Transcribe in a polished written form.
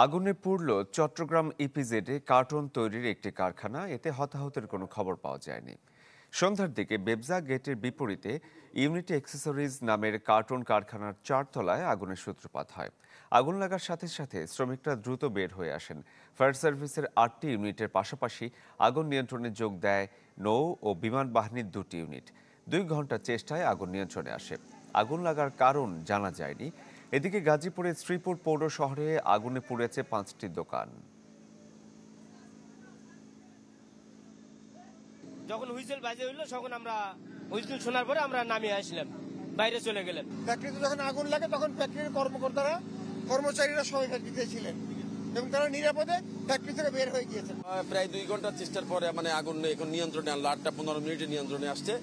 আগুনে পুড়ল চট্টগ্রাম ইপিজেডে কার্টন তৈরির একটি কারখানা। এতে হতাহতের কোনো খবর পাওয়া যায়নি। সন্ধ্যার দিকে বেবজা গেটের বিপরীতে ইউনিটি অ্যাক্সেসরিজ নামের কার্টন কারখানার 4 তলায় আগুনের সূত্রপাত হয়। আগুন লাগার সাথে সাথে শ্রমিকরা দ্রুত বের হয়ে আসেন। ফায়ার সার্ভিসের 8টি ইউনিটের পাশাপাশি আগুন নিয়ন্ত্রণে যোগ দেয় নৌ ও বিমান বাহিনীর 2টি ইউনিট। 2 ঘন্টার চেষ্টায় আগুন নিয়ন্ত্রণে আসে। আগুন লাগার কারণ জানা যায়নি। এদিকে গাজীপুরের শ্রীপুর পৌর শহরে আগুনে পুড়েছে 5টি দোকান। যখন হুইসেল বাজে হইলো তখন আমরা হুইসেল শোনার পরে আমরা নামিয়ে আসলাম, বাইরে চলে গেলাম। ফ্যাক্টরিতে যখন আগুন লাগে তখন ফ্যাক্টরির কর্মকর্তারা কর্মচারীরা সবাই ফ্যাক্টরিতে ছিলেন এবং তারা নিরাপদে ফ্যাক্টরি থেকে বের হয়ে গিয়েছে। প্রায় 2 ঘন্টার চেষ্টার পরে আগুন এখন নিয়ন্ত্রণে আনলো। 8টা 15 মিনিটে নিয়ন্ত্রণে আসছে।